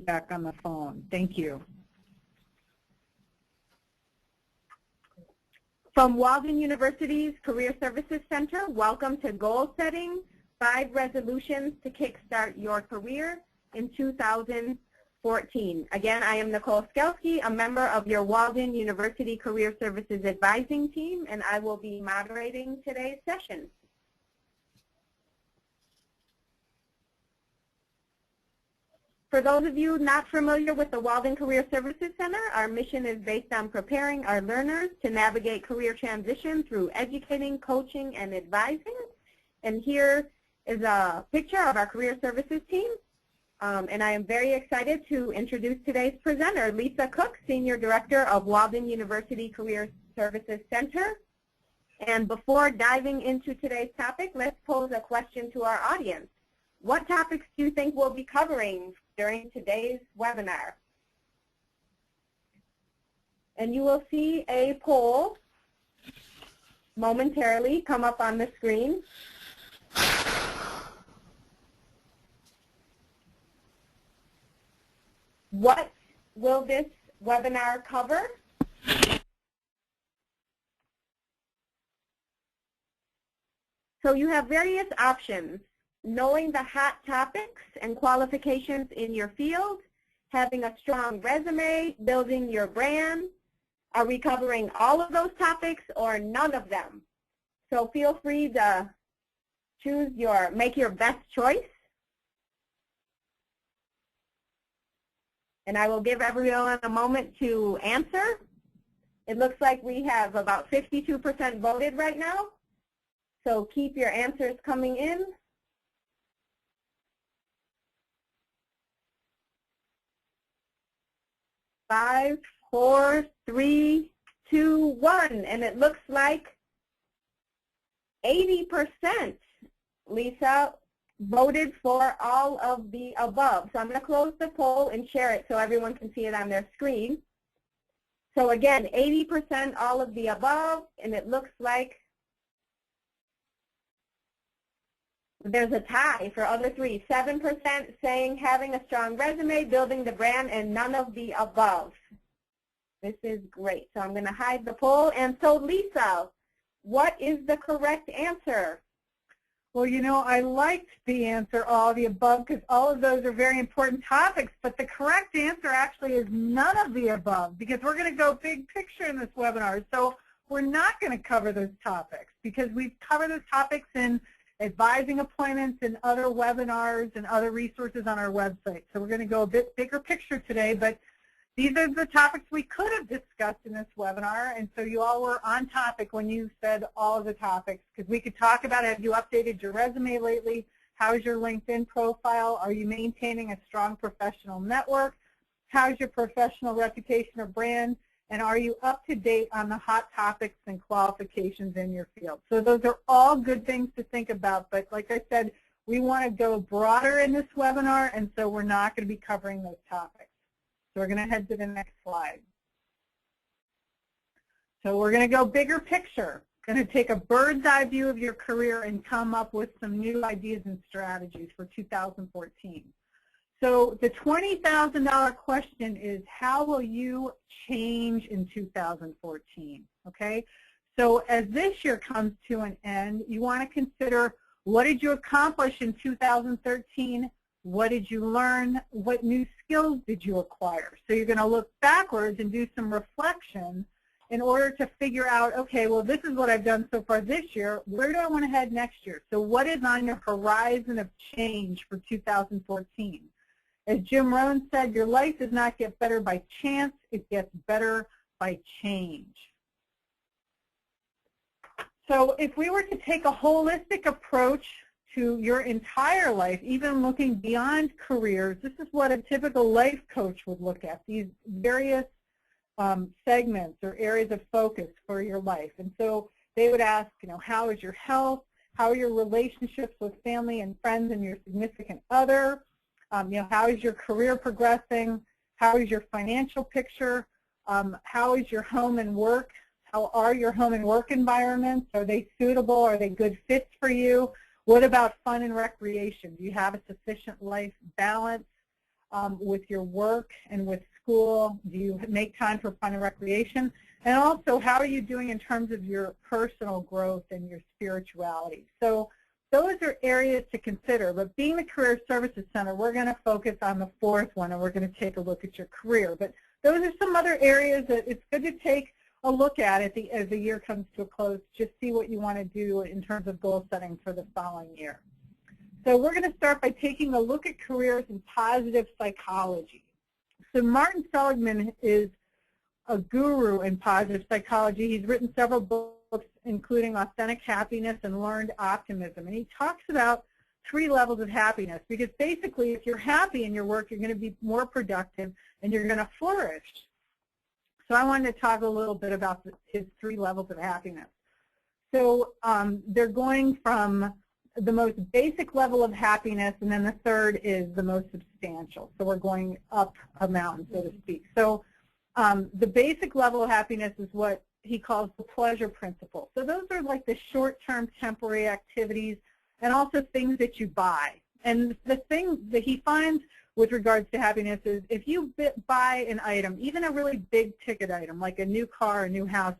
back on the phone. Thank you. From Walden University's Career Services Center, welcome to Goal Setting, 5 Resolutions to Kickstart Your Career in 2014. Again, I am Nicole Skelski, a member of your Walden University Career Services Advising Team, and I will be moderating today's session. For those of you not familiar with the Walden Career Services Center, our mission is based on preparing our learners to navigate career transition through educating, coaching, and advising. And here is a picture of our Career Services team. And I am very excited to introduce today's presenter, Lisa Cook, Senior Director of Walden University Career Services Center. And before diving into today's topic, let's pose a question to our audience. What topics do you think we'll be covering during today's webinar? And you will see a poll momentarily come up on the screen. What will this webinar cover? So you have various options. Knowing the hot topics and qualifications in your field, having a strong resume, building your brand. Are we covering all of those topics or none of them? So feel free to make your best choice. And I will give everyone a moment to answer. It looks like we have about 52% voted right now. So keep your answers coming in. 5, 4, 3, 2, 1, and it looks like 80%, Lisa, voted for all of the above. So I'm going to close the poll and share it so everyone can see it on their screen. So again, 80% all of the above, and it looks like there's a tie for other 3. 7% saying having a strong resume, building the brand, and none of the above. This is great. So I'm going to hide the poll. And so, Lisa, what is the correct answer? Well, you know, I liked the answer, all of the above, because all of those are very important topics. But the correct answer actually is none of the above, because we're going to go big picture in this webinar. So we're not going to cover those topics, because we've covered those topics in advising appointments and other webinars and other resources on our website. So we're going to go a bit bigger picture today, but these are the topics we could have discussed in this webinar, and so you all were on topic when you said all of the topics, because we could talk about, have you updated your resume lately? How's your LinkedIn profile? Are you maintaining a strong professional network? How's your professional reputation or brand? And are you up to date on the hot topics and qualifications in your field? So those are all good things to think about, but like I said, we want to go broader in this webinar, and so we're not going to be covering those topics. So we're going to head to the next slide. So we're going to go bigger picture. Going to take a bird's eye view of your career and come up with some new ideas and strategies for 2014. So the $20,000 question is, how will you change in 2014? Okay? So as this year comes to an end, you want to consider, what did you accomplish in 2013? What did you learn? What new skills did you acquire? So you're going to look backwards and do some reflection in order to figure out, okay, well, this is what I've done so far this year. Where do I want to head next year? So what is on your horizon of change for 2014? As Jim Rohn said, your life does not get better by chance. It gets better by change. So if we were to take a holistic approach to your entire life, even looking beyond careers, this is what a typical life coach would look at, these various segments or areas of focus for your life. And so they would ask, you know, how is your health? How are your relationships with family and friends and your significant other? You know, how is your career progressing? How is your financial picture? How is your home and work? How are your home and work environments? Are they suitable? Are they good fits for you? What about fun and recreation? Do you have a sufficient life balance? with your work and with school? Do you make time for fun and recreation? And also, how are you doing in terms of your personal growth and your spirituality? So those are areas to consider. But being the Career Services Center, we're going to focus on the fourth one, and we're going to take a look at your career. But those are some other areas that it's good to take a look at as the year comes to a close. Just see what you want to do in terms of goal setting for the following year. So we're going to start by taking a look at careers in positive psychology. So Martin Seligman is a guru in positive psychology. He's written several books, including Authentic Happiness and Learned Optimism. And he talks about 3 levels of happiness, because basically if you're happy in your work, you're going to be more productive and you're going to flourish. So I wanted to talk a little bit about his 3 levels of happiness. So they're going from the most basic level of happiness, and then the third is the most substantial. So we're going up a mountain, so to speak. So the basic level of happiness is what he calls the pleasure principle. So those are like the short-term temporary activities and also things that you buy. And the thing that he finds with regards to happiness is if you buy an item, even a really big ticket item like a new car, a new house,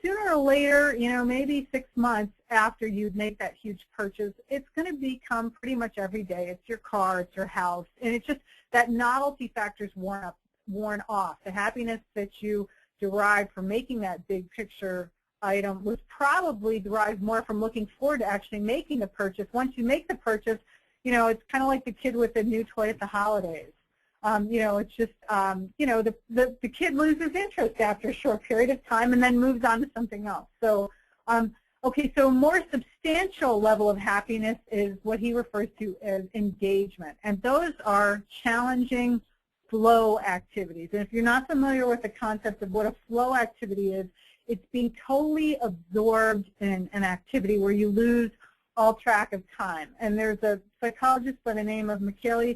sooner or later, maybe 6 months after you make that huge purchase, it's going to become pretty much every day. It's your car, it's your house, and it's just that novelty factor is worn off. The happiness that you derived from making that big picture item was probably derived more from looking forward to actually making the purchase. Once you make the purchase, it's kind of like the kid with the new toy at the holidays. It's just, the kid loses interest after a short period of time and then moves on to something else. So, okay, so a more substantial level of happiness is what he refers to as engagement. And those are challenging flow activities. And if you're not familiar with the concept of what a flow activity is, it's being totally absorbed in an activity where you lose all track of time. And there's a psychologist by the name of Michele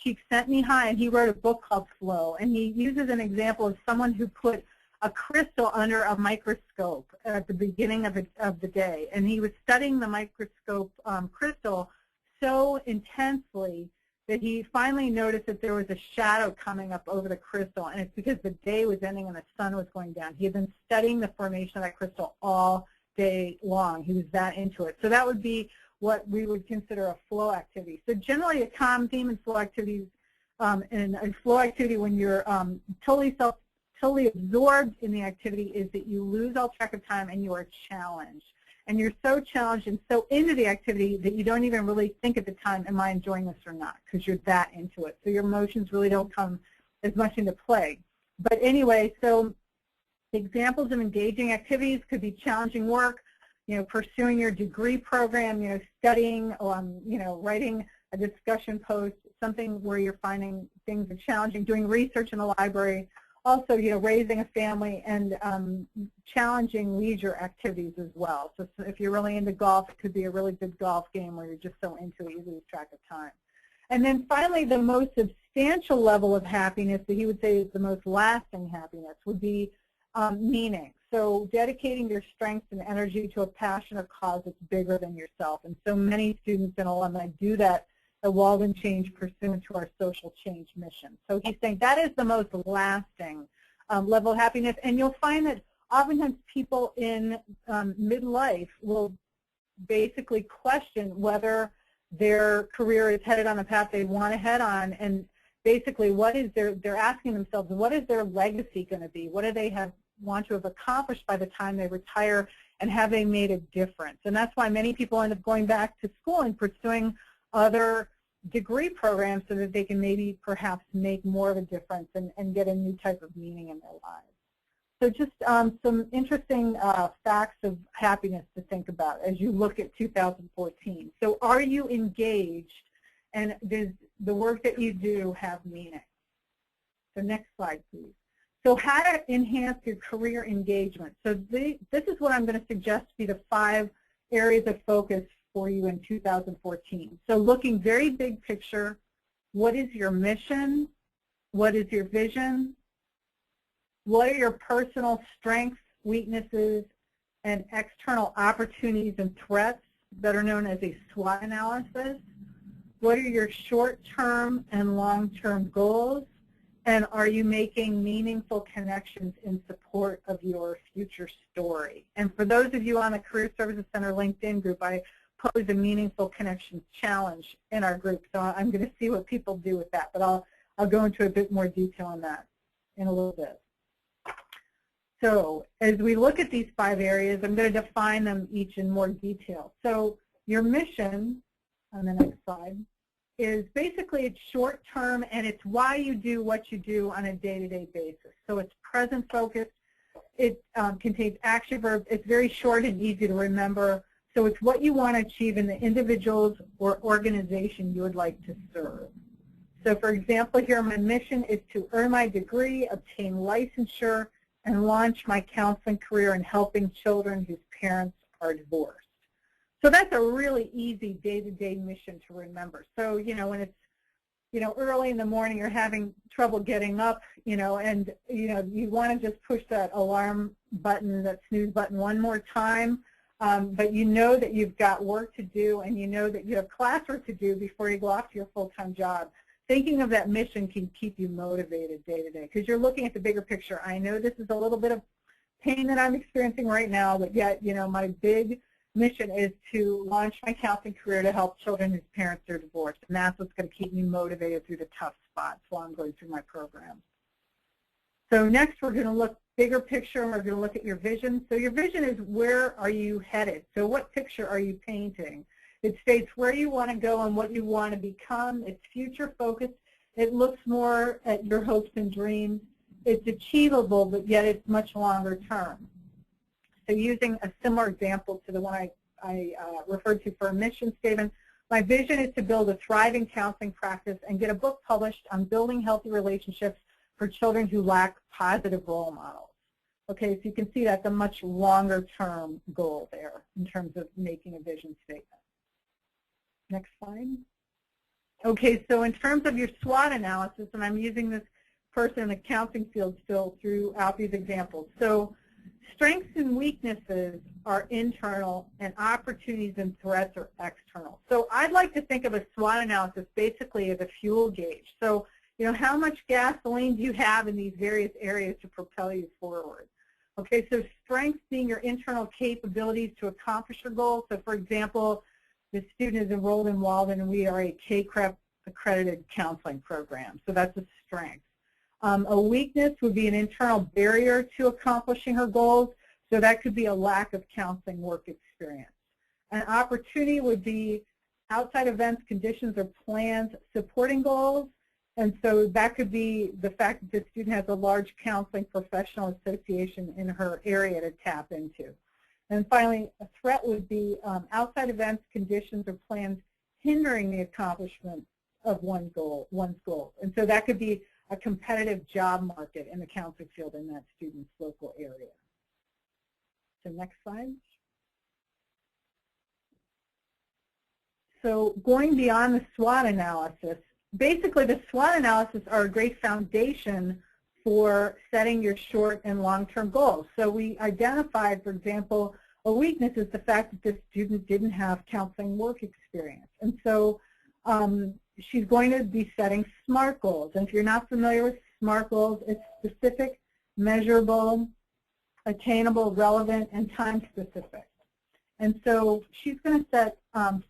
Csikszentmihalyi, and he wrote a book called Flow. And he uses an example of someone who put a crystal under a microscope at the beginning of the day. And he was studying the microscope crystal so intensely that he finally noticed that there was a shadow coming up over the crystal, and it's because the day was ending and the sun was going down. He had been studying the formation of that crystal all day long. He was that into it. So that would be what we would consider a flow activity. So generally a common theme in flow activities, and a flow activity when you're totally absorbed in the activity, is that you lose all track of time and you are challenged. And you're so challenged and so into the activity that you don't even really think at the time, am I enjoying this or not, because you're that into it. So your emotions really don't come as much into play. But anyway, so examples of engaging activities could be challenging work, pursuing your degree program, studying, writing a discussion post, something where you're finding things are challenging, doing research in the library, also, raising a family, and challenging leisure activities as well. So if you're really into golf, it could be a really good golf game where you're just so into it you lose track of time. And then finally, the most substantial level of happiness that he would say is the most lasting happiness would be meaning. So dedicating your strengths and energy to a passion or cause that's bigger than yourself. And so many students and alumni do that at Walden Change pursuant to our social change mission. So he's saying that is the most lasting level of happiness. And you'll find that oftentimes people in midlife will basically question whether their career is headed on the path they want to head on, and basically what is they're asking themselves, what is their legacy going to be? What do they want to have accomplished by the time they retire, and have they made a difference? And that's why many people end up going back to school and pursuing other degree programs so that they can maybe perhaps make more of a difference and get a new type of meaning in their lives. So just some interesting facts of happiness to think about as you look at 2014. So are you engaged, and does the work that you do have meaning? So next slide, please. So how to enhance your career engagement. So this is what I'm going to suggest to be the 5 areas of focus for you in 2014. So looking very big picture, what is your mission? What is your vision? What are your personal strengths, weaknesses, and external opportunities and threats that are known as a SWOT analysis? What are your short-term and long-term goals? And are you making meaningful connections in support of your future story? And for those of you on the Career Services Center LinkedIn group, I posed a Meaningful Connections Challenge in our group. So I'm going to see what people do with that. But I'll go into a bit more detail on that in a little bit. So as we look at these 5 areas, I'm going to define them each in more detail. So your mission, on the next slide, is basically it's short-term, and it's why you do what you do on a day-to-day basis. So it's present-focused. It contains action verbs. It's very short and easy to remember. So it's what you want to achieve in the individuals or organization you would like to serve. So for example, here my mission is to earn my degree, obtain licensure, and launch my counseling career in helping children whose parents are divorced. So that's a really easy day-to-day mission to remember. So, when it's, early in the morning, you're having trouble getting up, and, you want to just push that alarm button, that snooze button one more time, but you know that you've got work to do, and you know that you have classwork to do before you go off to your full-time job. Thinking of that mission can keep you motivated day to day because you're looking at the bigger picture. I know this is a little bit of pain that I'm experiencing right now, but yet, my big mission is to launch my counseling career to help children whose parents are divorced, and that's what's going to keep me motivated through the tough spots while I'm going through my program. So next we're going to look bigger picture, and we're going to look at your vision. So your vision is where are you headed? So what picture are you painting? It states where you want to go and what you want to become. It's future focused. It looks more at your hopes and dreams. It's achievable, but yet it's much longer term. So using a similar example to the one I referred to for a mission statement, my vision is to build a thriving counseling practice and get a book published on building healthy relationships for children who lack positive role models. Okay, so you can see that's a much longer term goal there in terms of making a vision statement. Next slide. Okay, so in terms of your SWOT analysis, and I'm using this person in the counseling field still throughout these examples. So strengths and weaknesses are internal, and opportunities and threats are external. So I'd like to think of a SWOT analysis basically as a fuel gauge. So, how much gasoline do you have in these various areas to propel you forward? Okay, so strengths being your internal capabilities to accomplish your goals. So, for example, the student is enrolled in Walden, and we are a KCREP accredited counseling program. So that's a strength. A weakness would be an internal barrier to accomplishing her goals, so that could be a lack of counseling work experience. An opportunity would be outside events, conditions, or plans supporting goals, and so that could be the fact that the student has a large counseling professional association in her area to tap into. And finally, a threat would be outside events, conditions, or plans hindering the accomplishment of one's goals. And so that could be a competitive job market in the counseling field in that student's local area. So next slide. So going beyond the SWOT analysis, basically the SWOT analysis are a great foundation for setting your short and long-term goals. So we identified, for example, a weakness is the fact that this student didn't have counseling work experience. And so she's going to be setting SMART goals. And if you're not familiar with SMART goals, it's specific, measurable, attainable, relevant, and time-specific. And so she's going to set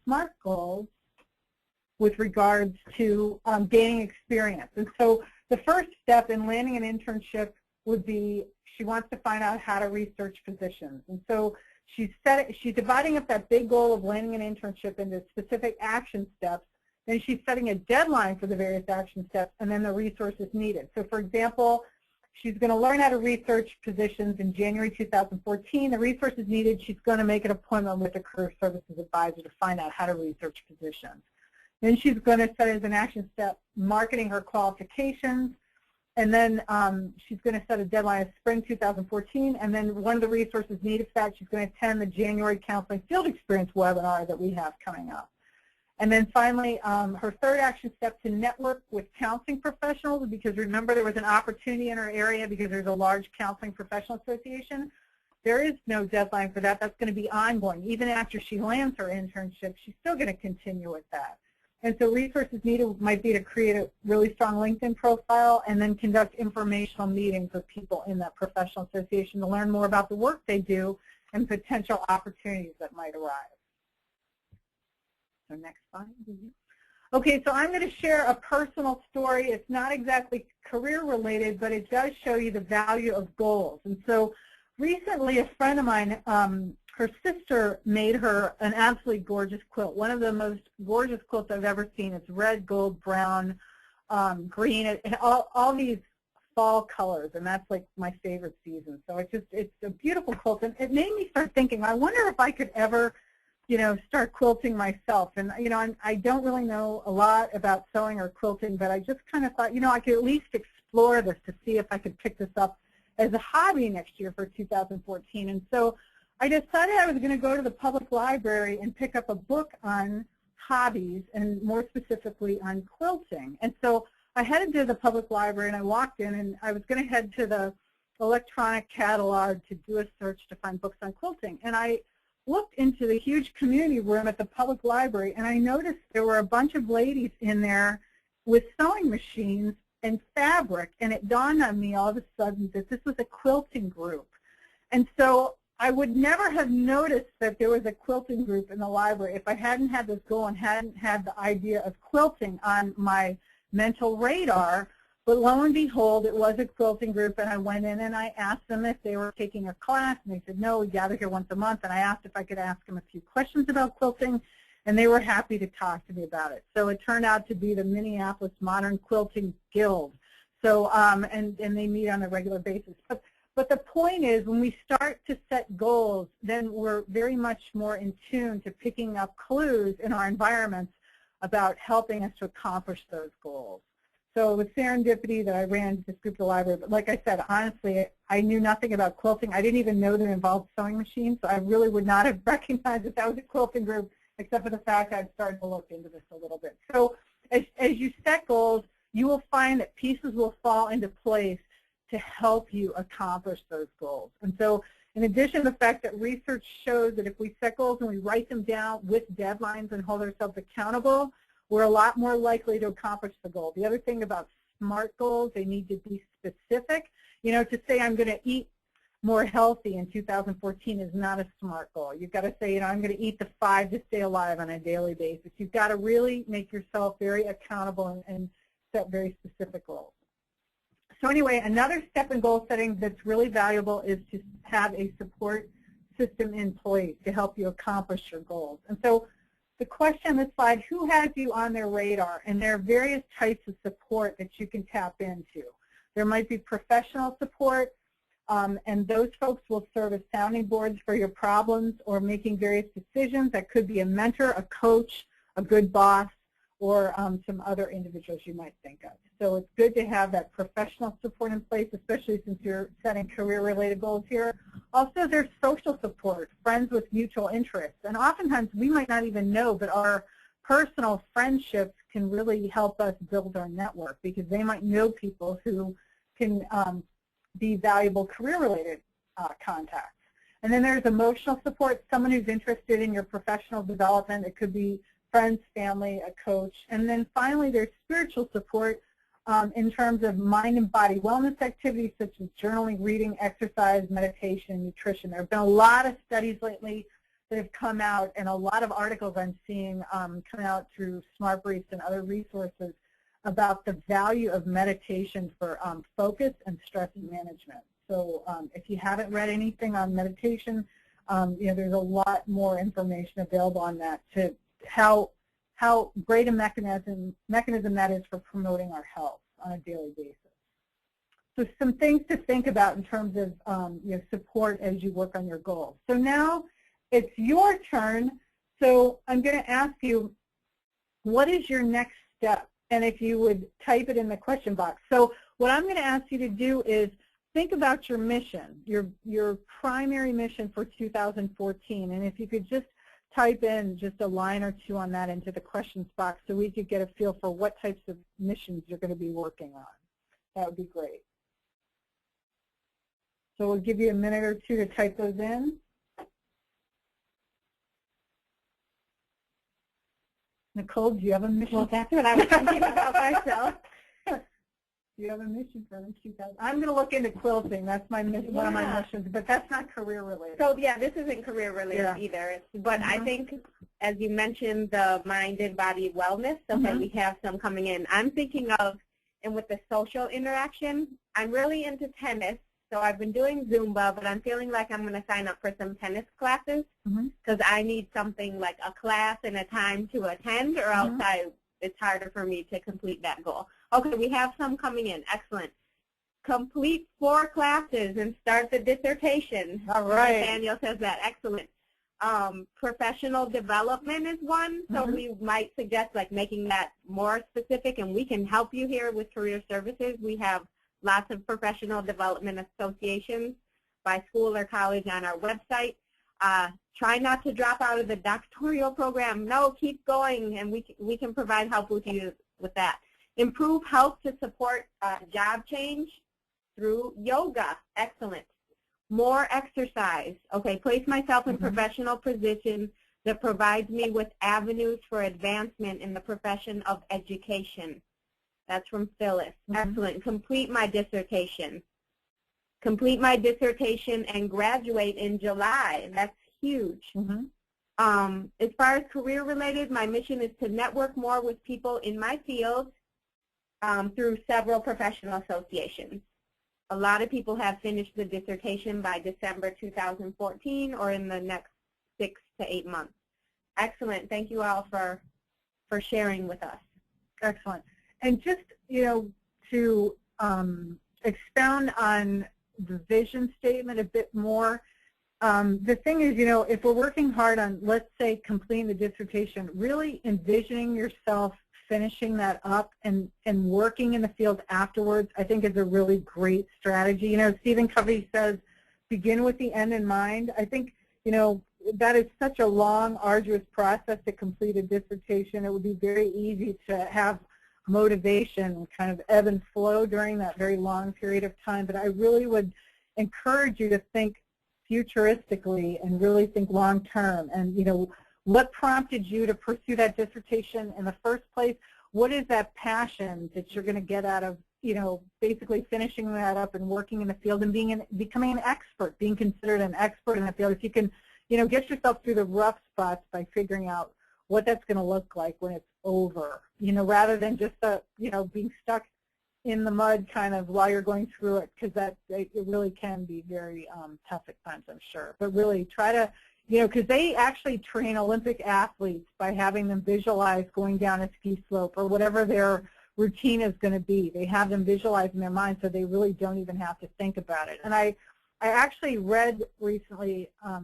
SMART goals with regards to gaining experience. And so the first step in landing an internship would be she wants to find out how to research positions. And so she's dividing up that big goal of landing an internship into specific action steps. Then she's setting a deadline for the various action steps and then the resources needed. So for example, she's going to learn how to research positions in January 2014. The resources needed, she's going to make an appointment with a career services advisor to find out how to research positions. Then she's going to set as an action step marketing her qualifications. And then she's going to set a deadline of spring 2014. And then one of the resources needed for that, she's going to attend the January Counseling Field Experience webinar that we have coming up. And then finally, her third action step to network with counseling professionals, because remember there was an opportunity in her area because there's a large counseling professional association. There is no deadline for that. That's going to be ongoing. Even after she lands her internship, she's still going to continue with that. And so resources needed might be to create a really strong LinkedIn profile and then conduct informational meetings with people in that professional association to learn more about the work they do and potential opportunities that might arise. So next slide. Okay, so I'm going to share a personal story. It's not exactly career related, but it does show you the value of goals. And so recently a friend of mine, her sister made her an absolutely gorgeous quilt, one of the most gorgeous quilts I've ever seen. It's red, gold, brown, green, all these fall colors, and that's like my favorite season. So it's a beautiful quilt, and it made me start thinking, I wonder if I could ever, start quilting myself. And, I don't really know a lot about sewing or quilting, but I just kind of thought, I could at least explore this to see if I could pick this up as a hobby next year for 2014. And so I decided I was going to go to the public library and pick up a book on hobbies and more specifically on quilting. And so I headed to the public library and I walked in and I was going to head to the electronic catalog to do a search to find books on quilting. And I looked into the huge community room at the public library and I noticed there were a bunch of ladies in there with sewing machines and fabric, and it dawned on me all of a sudden that this was a quilting group. And so I would never have noticed that there was a quilting group in the library if I hadn't had this goal and hadn't had the idea of quilting on my mental radar. But lo and behold, it was a quilting group, and I went in and I asked them if they were taking a class, and they said, no, we gather here once a month. And I asked if I could ask them a few questions about quilting, and they were happy to talk to me about it. So it turned out to be the Minneapolis Modern Quilting Guild. So, and they meet on a regular basis. But the point is, when we start to set goals, then we're very much more in tune to picking up clues in our environments about helping us to accomplish those goals. So with Serendipity that I ran this group at the library, but like I said, honestly, I knew nothing about quilting. I didn't even know that it involved sewing machines, so I really would not have recognized that that was a quilting group, except for the fact I've started to look into this a little bit. So as you set goals, you will find that pieces will fall into place to help you accomplish those goals. And so in addition to the fact that research shows that if we set goals and we write them down with deadlines and hold ourselves accountable, we're a lot more likely to accomplish the goal. The other thing about SMART goals, they need to be specific. To say I'm going to eat more healthy in 2014 is not a SMART goal. You've got to say, I'm going to eat the 5 to stay alive on a daily basis. You've got to really make yourself very accountable and set very specific goals. So anyway, another step in goal setting that's really valuable is to have a support system in place to help you accomplish your goals. And so the question on this slide, who has you on their radar? And there are various types of support that you can tap into. There might be professional support, and those folks will serve as sounding boards for your problems or making various decisions. That could be a mentor, a coach, a good boss, or some other individuals you might think of. So it's good to have that professional support in place, especially since you're setting career-related goals here. Also, there's social support, friends with mutual interests. And oftentimes, we might not even know, but our personal friendships can really help us build our network because they might know people who can be valuable career-related contacts. And then there's emotional support, someone who's interested in your professional development. It could be friends, family, a coach. And then finally, there's spiritual support in terms of mind and body wellness activities such as journaling, reading, exercise, meditation, nutrition. There have been a lot of studies lately that have come out and a lot of articles I'm seeing come out through Smart Briefs and other resources about the value of meditation for focus and stress management. So if you haven't read anything on meditation, there's a lot more information available on that to how great a mechanism that is for promoting our health on a daily basis. So some things to think about in terms of support as you work on your goals. So now it's your turn. So I'm going to ask you, what is your next step? And if you would type it in the question box. So what I'm going to ask you to do is think about your mission, your primary mission for 2014. And if you could just type in just a line or two on that into the questions box so we could get a feel for what types of missions you're going to be working on. That would be great. So we'll give you a minute or two to type those in. Nicole, do you have a mission? Well, that's what I was thinking about myself. Do you have a mission for 2000? I'm going to look into quilting. That's my mission, one of my missions, but that's not career related. So yeah, this isn't career related either. But I think, as you mentioned, the mind and body wellness. Okay, we have some coming in. I'm thinking of, and with the social interaction, I'm really into tennis. So I've been doing Zumba, but I'm feeling like I'm going to sign up for some tennis classes because I need something like a class and a time to attend, or else it's harder for me to complete that goal. Okay, we have some coming in. Excellent. Complete 4 classes and start the dissertation. All right. Daniel says that. Excellent. Professional development is one, so we might suggest like making that more specific, and we can help you here with career services. We have lots of professional development associations by school or college on our website. Try not to drop out of the doctoral program. No, keep going, and we can provide help with you with that. Improve health to support job change through yoga. Excellent. More exercise. Okay, place myself in professional position that provides me with avenues for advancement in the profession of education. That's from Phyllis. Excellent. Complete my dissertation. Complete my dissertation and graduate in July. That's huge. As far as career related, my mission is to network more with people in my field through several professional associations. A lot of people have finished the dissertation by December 2014 or in the next 6 to 8 months. Excellent. Thank you all for sharing with us. Excellent. And just, to expound on the vision statement a bit more, the thing is, if we're working hard on, let's say, completing the dissertation, really envisioning yourself finishing that up and working in the field afterwards, I think is a really great strategy. Stephen Covey says, begin with the end in mind. I think, that is such a long, arduous process to complete a dissertation. It would be very easy to have motivation kind of ebb and flow during that very long period of time. But I really would encourage you to think futuristically and really think long term. And, what prompted you to pursue that dissertation in the first place? What is that passion that you're going to get out of, basically finishing that up and working in the field and becoming an expert, being considered an expert in the field? If you can, get yourself through the rough spots by figuring out what that's going to look like when it's over, rather than just, being stuck in the mud kind of while you're going through it, because it really can be very tough at times, I'm sure. But really try to, because they actually train Olympic athletes by having them visualize going down a ski slope or whatever their routine is going to be. They have them visualize in their mind, so they really don't even have to think about it. And I actually read recently, I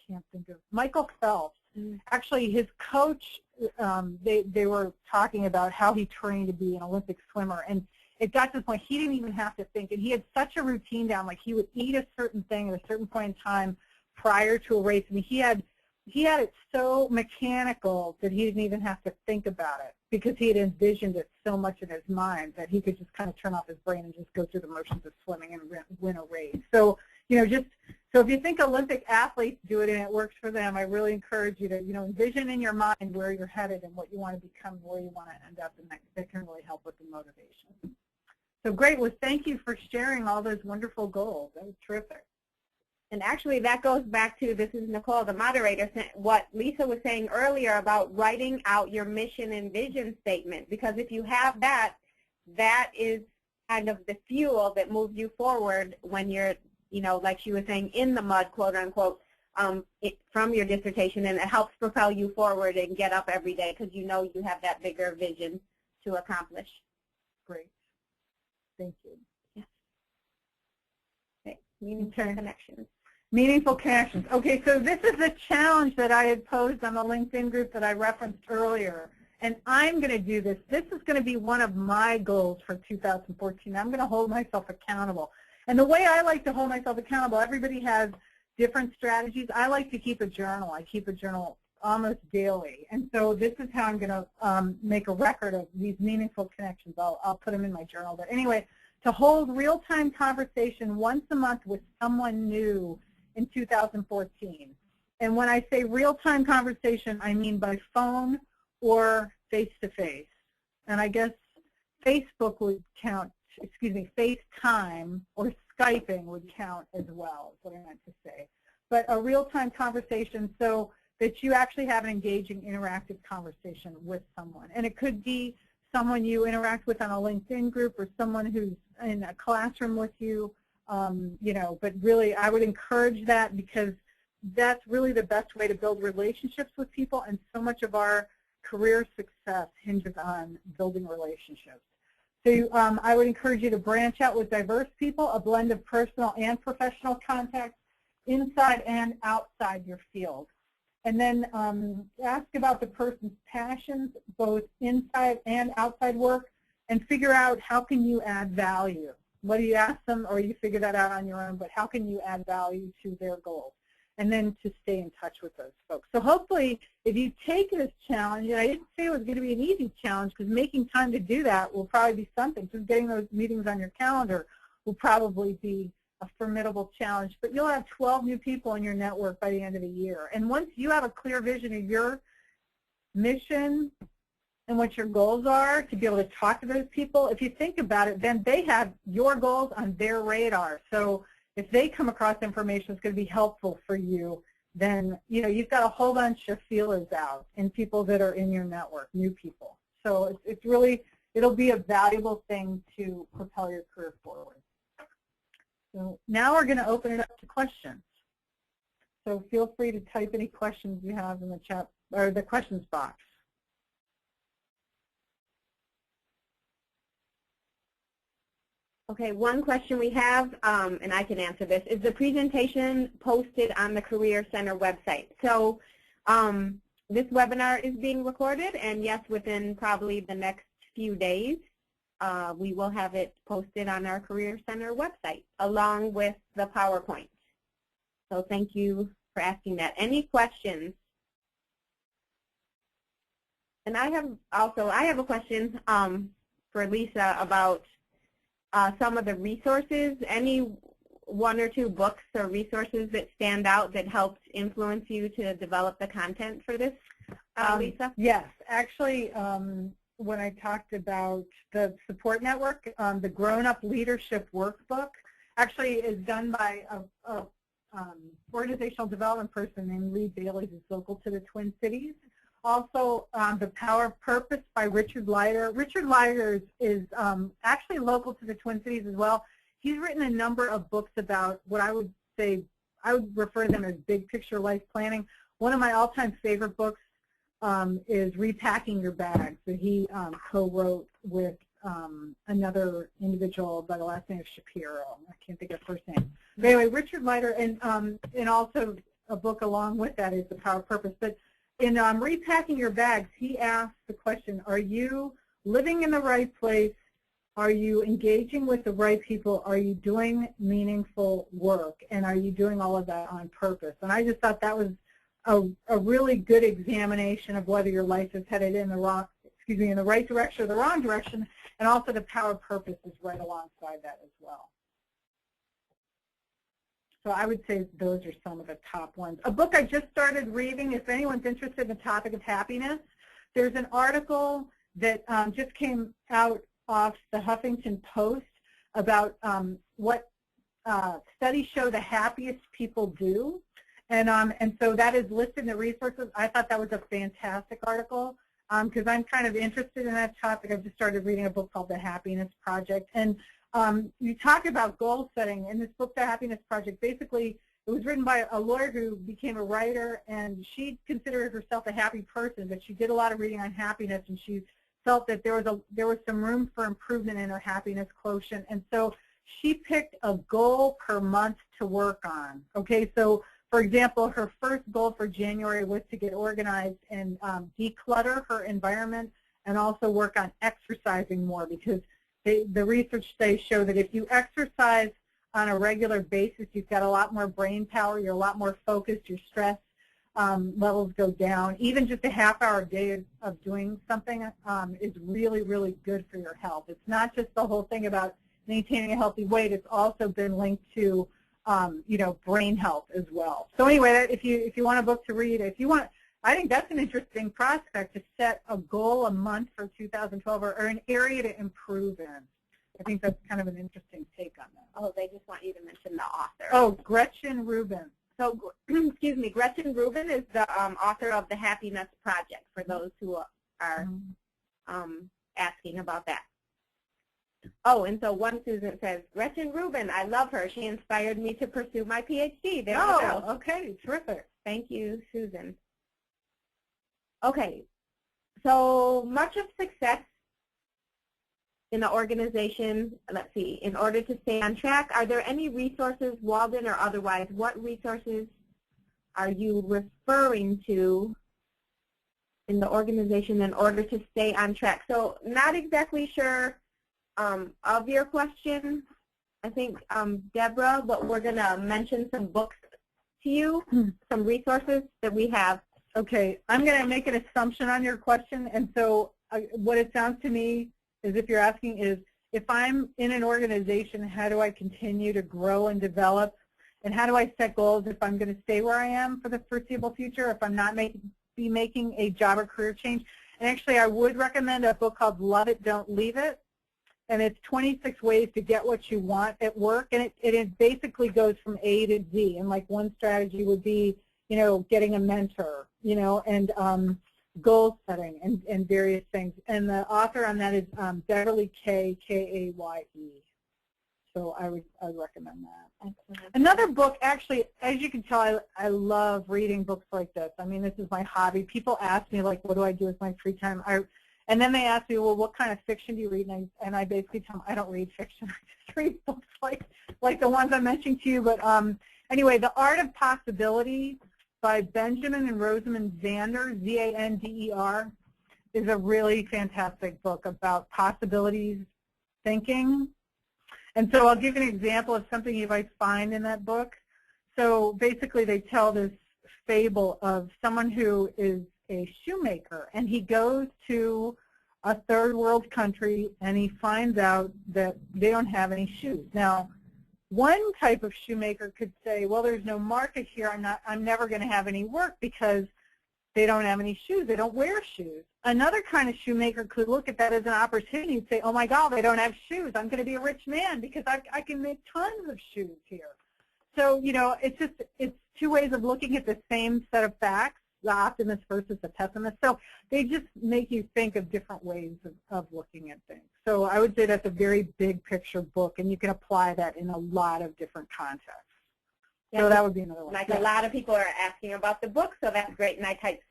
can't think of, Michael Phelps. Actually, his coach, they were talking about how he trained to be an Olympic swimmer, and it got to the point he didn't even have to think, and he had such a routine down, like he would eat a certain thing at a certain point in time prior to a race. I mean, he had it so mechanical that he didn't even have to think about it because he had envisioned it so much in his mind that he could just kind of turn off his brain and just go through the motions of swimming and win a race. So, so if you think Olympic athletes do it and it works for them, I really encourage you to, envision in your mind where you're headed and what you want to become, where you want to end up, and that can really help with the motivation. So great. Well, thank you for sharing all those wonderful goals. That was terrific. And actually, that goes back to, this is Nicole, the moderator, what Lisa was saying earlier about writing out your mission and vision statement. Because if you have that, that is kind of the fuel that moves you forward when you're, like she was saying, in the mud, quote unquote, from your dissertation. And it helps propel you forward and get up every day because you have that bigger vision to accomplish. Great. Thank you. Yes. Okay. Meaningful connections. Meaningful connections. Okay, so this is a challenge that I had posed on the LinkedIn group that I referenced earlier, and I'm going to do this. This is going to be one of my goals for 2014. I'm going to hold myself accountable. And the way I like to hold myself accountable, everybody has different strategies. I like to keep a journal. I keep a journal almost daily. And so this is how I'm going to make a record of these meaningful connections. I'll put them in my journal. But anyway, to hold real-time conversation once a month with someone new in 2014. And when I say real-time conversation, I mean by phone or face-to-face. And I guess Facebook would count, FaceTime or Skyping would count as well, is what I meant to say. But a real-time conversation so that you actually have an engaging, interactive conversation with someone. And it could be someone you interact with on a LinkedIn group or someone who's in a classroom with you, but really I would encourage that because that's really the best way to build relationships with people, and so much of our career success hinges on building relationships. So I would encourage you to branch out with diverse people, a blend of personal and professional contacts inside and outside your field. And then ask about the person's passions, both inside and outside work, and figure out how can you add value. Whether you ask them or you figure that out on your own, but how can you add value to their goals? And then to stay in touch with those folks. So hopefully, if you take this challenge, and I didn't say it was going to be an easy challenge because making time to do that will probably be something. Just getting those meetings on your calendar will probably be a formidable challenge. But you'll have 12 new people in your network by the end of the year. And once you have a clear vision of your mission and what your goals are to be able to talk to those people, if you think about it, then they have your goals on their radar. So if they come across information that's going to be helpful for you, then you've got a whole bunch of feelers out in people that are in your network, new people. So it's really, it'll be a valuable thing to propel your career forward. So now we're going to open it up to questions. So feel free to type any questions you have in the chat or the questions box. Okay, one question we have, and I can answer this, is the presentation posted on the Career Center website? So this webinar is being recorded, and yes, within probably the next few days, we will have it posted on our Career Center website, along with the PowerPoint. So thank you for asking that. Any questions? And I have a question for Lisa about some of the resources. Any one or two books or resources that stand out that helped influence you to develop the content for this, Lisa? Yes, actually, when I talked about the support network, the Grown-Up Leadership Workbook actually is done by a organizational development person named Lee Bailey, who's local to the Twin Cities. Also, The Power of Purpose by Richard Leiter. Richard Leiter is actually local to the Twin Cities as well. He's written a number of books about what I would say, I would refer to them as big picture life planning. One of my all-time favorite books is Repacking Your Bags, that he co-wrote with another individual by the last name of Shapiro. I can't think of the first name. But anyway, Richard Leiter, and also a book along with that is The Power of Purpose. But in Repacking Your Bags, he asked the question, are you living in the right place? Are you engaging with the right people? Are you doing meaningful work? And are you doing all of that on purpose? And I just thought that was a really good examination of whether your life is headed in the right direction or the wrong direction. And also The Power of Purpose is right alongside that as well. So I would say those are some of the top ones. A book I just started reading, if anyone's interested in the topic of happiness, there's an article that just came out off the Huffington Post about what studies show the happiest people do. And so that is listed in the resources. I thought that was a fantastic article because I'm kind of interested in that topic. I've just started reading a book called The Happiness Project. And you talk about goal setting. In this book, The Happiness Project, basically it was written by a lawyer who became a writer, and she considered herself a happy person, but she did a lot of reading on happiness, and she felt that there was some room for improvement in her happiness quotient. And so she picked a goal per month to work on. Okay, so for example, her first goal for January was to get organized and declutter her environment and also work on exercising more, because the research studies show that if you exercise on a regular basis, you've got a lot more brain power, you're a lot more focused, your stress levels go down. Even just a half-hour a day of doing something is really, really good for your health. It's not just the whole thing about maintaining a healthy weight, it's also been linked to brain health as well. So anyway, if you want a book to read, if you want I think that's an interesting prospect to set a goal a month for 2012 or an area to improve in. I think that's kind of an interesting take on that. Oh, they just want you to mention the author. Oh, Gretchen Rubin. So, excuse me, Gretchen Rubin is the author of The Happiness Project, for those who are asking about that. Oh, and so one student says, Gretchen Rubin, I love her. She inspired me to pursue my PhD. There we go. Okay, terrific. Thank you, Susan. Okay, so much of success in the organization, let's see, in order to stay on track, are there any resources, Walden or otherwise, what resources are you referring to in the organization in order to stay on track? So not exactly sure of your question, I think, Deborah, but we're going to mention some books to you, some resources that we have. Okay, I'm going to make an assumption on your question, and so what it sounds to me is if you're asking is, if I'm in an organization, how do I continue to grow and develop, and how do I set goals if I'm going to stay where I am for the foreseeable future, if I'm not be making a job or career change? And actually, I would recommend a book called Love It, Don't Leave It, and it's 26 ways to get what you want at work, and it basically goes from A to Z, and like one strategy would be, you know, getting a mentor, you know, and goal setting and various things. And the author on that is Beverly K. K-A-Y-E. So I would recommend that. Excellent. Another book, actually, as you can tell, I love reading books like this. I mean, this is my hobby. People ask me, like, what do I do with my free time? And then they ask me, well, what kind of fiction do you read? And I basically tell them, I don't read fiction. I just read books like the ones I'm mentioning to you. But anyway, The Art of Possibility by Benjamin and Rosamund Zander, Z-A-N-D-E-R, is a really fantastic book about possibilities thinking. And so I'll give you an example of something you might find in that book. So basically they tell this fable of someone who is a shoemaker, and he goes to a third world country and he finds out that they don't have any shoes. Now, one type of shoemaker could say, well, there's no market here. I'm never going to have any work because they don't have any shoes. They don't wear shoes. Another kind of shoemaker could look at that as an opportunity and say, oh my God, they don't have shoes. I'm going to be a rich man because I can make tons of shoes here. So, you know, it's two ways of looking at the same set of facts, the optimist versus the pessimist. So they just make you think of different ways of looking at things. So I would say that's a very big picture book, and you can apply that in a lot of different contexts. Yeah, so that would be another one. Like a lot of people are asking about the book, so that's great. And I typed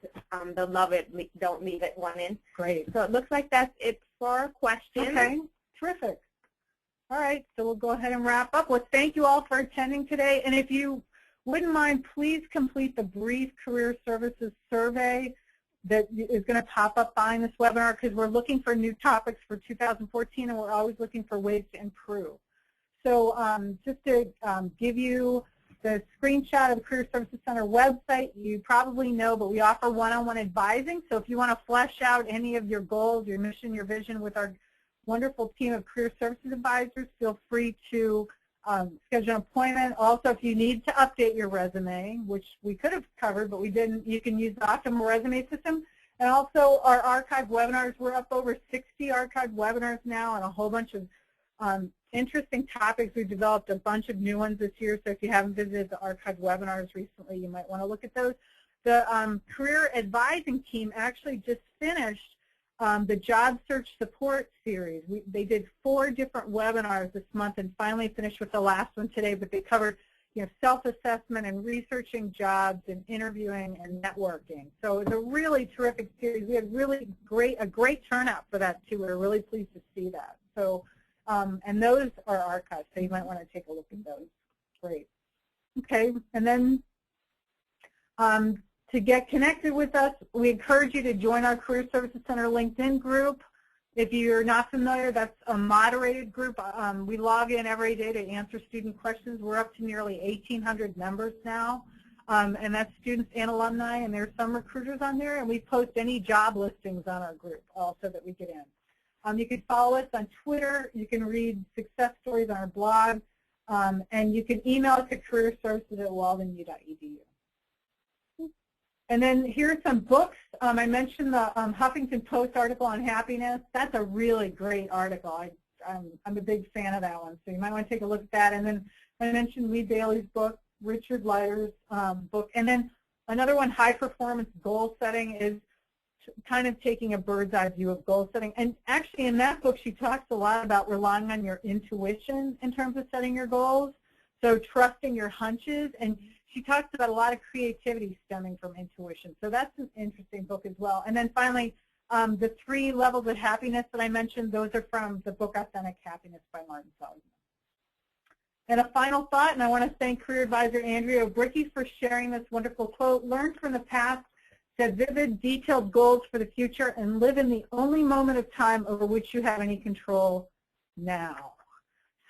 the Love It, Don't Leave It one in. Great. So it looks like that's it for questions. Okay, terrific. All right, so we'll go ahead and wrap up. Well, thank you all for attending today. And if you wouldn't mind, please complete the brief career services survey that is going to pop up behind this webinar, because we're looking for new topics for 2014, and we're always looking for ways to improve. So just to give you the screenshot of the Career Services Center website, you probably know, but we offer one-on-one advising. So if you want to flesh out any of your goals, your mission, your vision with our wonderful team of Career Services advisors, feel free to schedule an appointment. Also, if you need to update your resume, which we could have covered, but we didn't, you can use the Optimal Resume System. And also our archived webinars. We're up over 60 archived webinars now, and a whole bunch of interesting topics. We've developed a bunch of new ones this year, so if you haven't visited the archived webinars recently, you might want to look at those. The Career Advising team actually just finished the Job Search Support Series. They did 4 different webinars this month and finally finished with the last one today, but they covered, you know, self-assessment and researching jobs and interviewing and networking. So it was a really terrific series. We had a great turnout for that too. We're really pleased to see that. So, and those are archived, so you might want to take a look at those. Great. Okay, and then to get connected with us, we encourage you to join our Career Services Center LinkedIn group. If you're not familiar, that's a moderated group. We log in every day to answer student questions. We're up to nearly 1,800 members now, and that's students and alumni, and there's some recruiters on there, and we post any job listings on our group also that we get in. You can follow us on Twitter. You can read success stories on our blog, and you can email us at careerservices@waldenu.edu. And then here are some books. I mentioned the Huffington Post article on happiness. That's a really great article. I'm a big fan of that one, so you might want to take a look at that. And then I mentioned Lee Bailey's book, Richard Leiter's book. And then another one, High Performance Goal Setting, is kind of taking a bird's eye view of goal setting. And actually in that book she talks a lot about relying on your intuition in terms of setting your goals, so trusting your hunches, and she talks about a lot of creativity stemming from intuition. So that's an interesting book as well. And then finally, the 3 levels of happiness that I mentioned, those are from the book Authentic Happiness by Martin Seligman. And a final thought, and I want to thank Career Advisor Andrea Obricki for sharing this wonderful quote: learn from the past, set vivid, detailed goals for the future, and live in the only moment of time over which you have any control, now.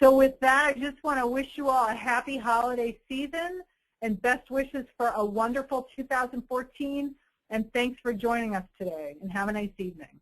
So with that, I just want to wish you all a happy holiday season and best wishes for a wonderful 2014. And thanks for joining us today, and have a nice evening.